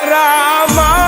રામા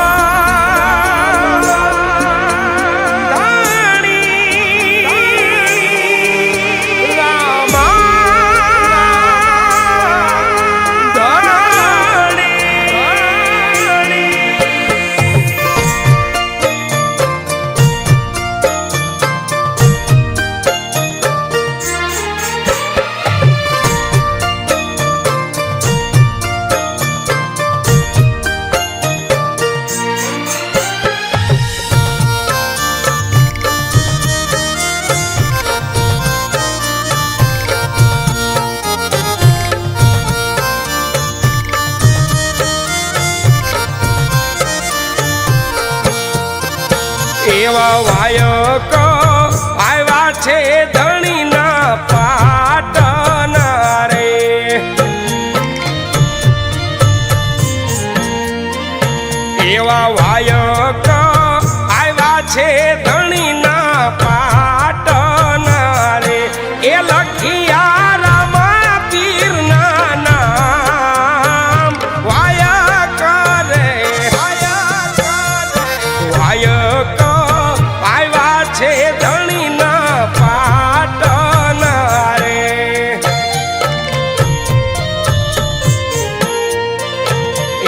એવા વાયક આવ્યા છે ધણીના પાટના રે એવા વાયક આવ્યા છે ધણીના પાટના રે એ લખિયા રામા પીરના નામ વાયક રે વાયક છે ધણીના પાટના રે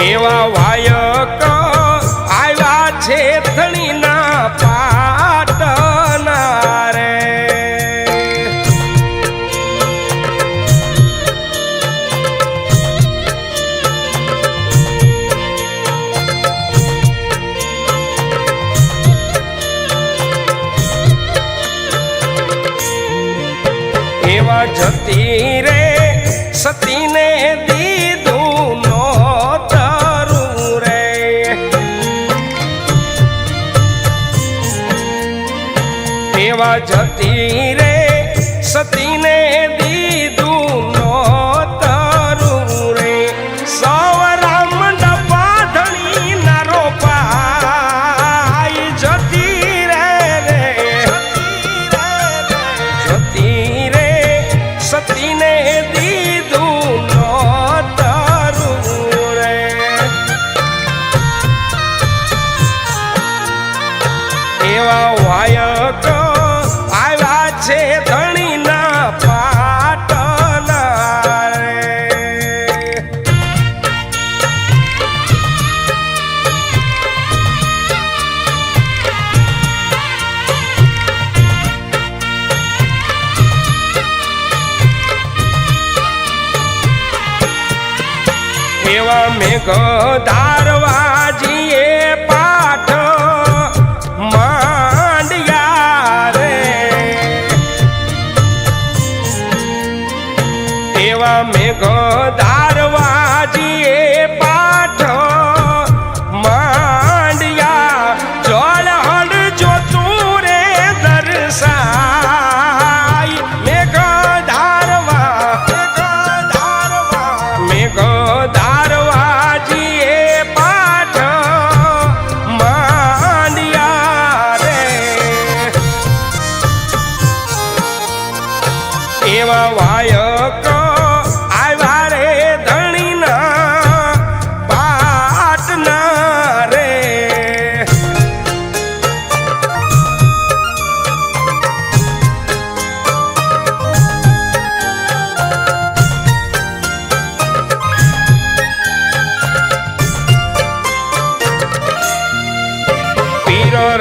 એવા વાયક આવ્યા છે ધણીના પાટના રે એવા જતી રે સતીને દીધું નોતરું રે એવા જતી રે સતીને દીધું નોતરું રે સૌ રામ ડબ્બા ધણી ના રોપાઈ જતી રે જતી રે સતીને દીધું નોતરું રે એવા વાયક આવ્યા છે ધણીના પાટના રે એવા મેઘ ધારવાજીએ પાઠ માંડ્યા રે એવા મેઘ ધારવાજીએ પાઠ માંડ્યા જળહળ જોતું રે દર્શાય મેઘ ધારવા મેઘ ધારવાજીએ પાઠ માંડ્યા રે એવા વાયક આવ્યા રે ધણીના પાટના રે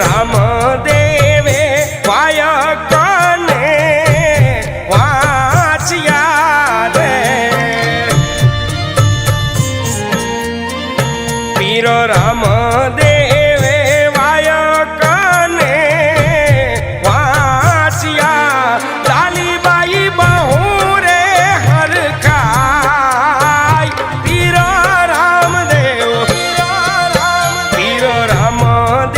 રામદેવે વાયકને વાંચ્યા રે પીર રામદેવે વાયકને વાંચ્યા લાલીબાઈ બહુ રે હરખાય પીર રામદેવ પીર રામદેવ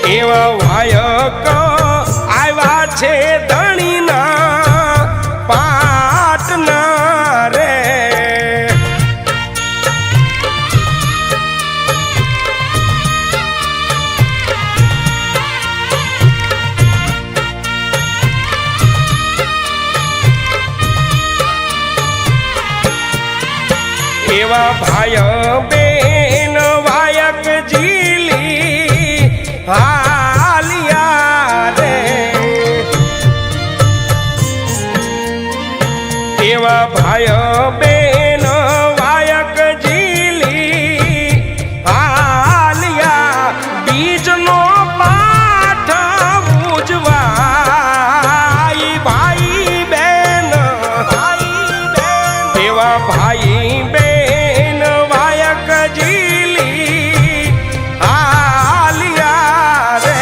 એવા વાયક આવ્યા છે ધણીના પાટના રે એવા ભાઈ બેન વાયક જીલી હાલિયા રે એવા ભાઈ બેન વાયક જીલી હાલિયા બીજનો પાઠ ઉજવાય ભાઈ બેન એવા ભાઈ બેન વાયક જીલી હાલિયા રે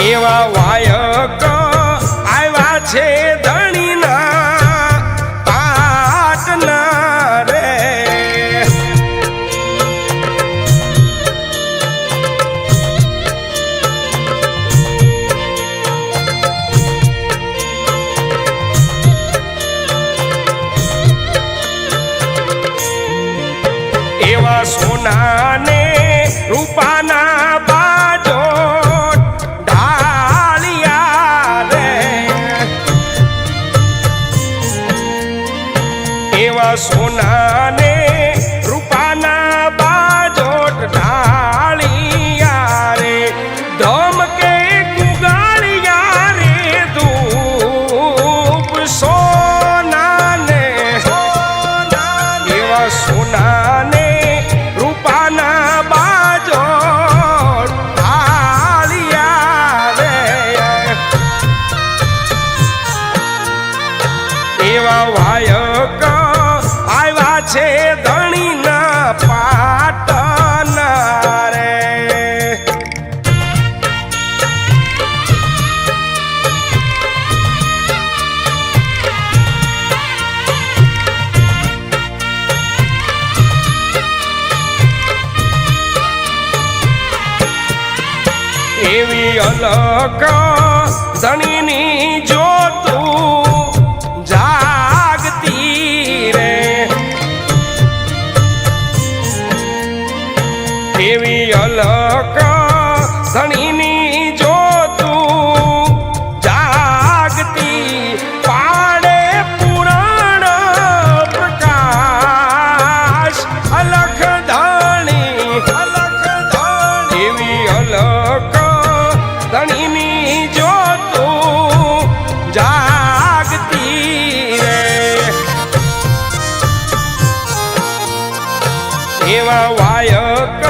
એવા વાયક આવ્યા છે ધણીના પાટના રે એવા સોનાને રૂપાના બાજો ઢાળિયા રે એવા સોનાને રૂપાના બાજોટ ઢાળિયા રે ધમકે કુગાળિયા રે ધૂપ સોનાને એવા સોનાને રૂપાના બાજોટ ઢાળિયા રે એવા વાયક આવ્યા છે ધણીના પાટના રે એવી અલક ધણીની જોતું જાગતી રે એવી અલક ધણીની જોતું જાગતી પાડે પુરાણ પ્રકાશ અલખ ધણી એવી અલક ધણીની જોતું જાગતી રે એવા વાયક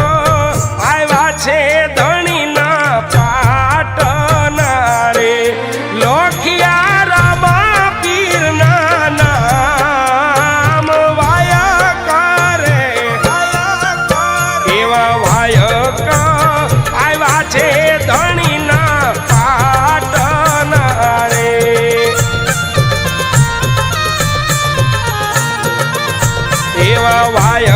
આવ્યા છે ધણીના પાટના રે લોખિયા રામા પીરના નામ વાયક રે એવા વાયક આવ્યા છે ધણીના પાટના રે એવા વાયક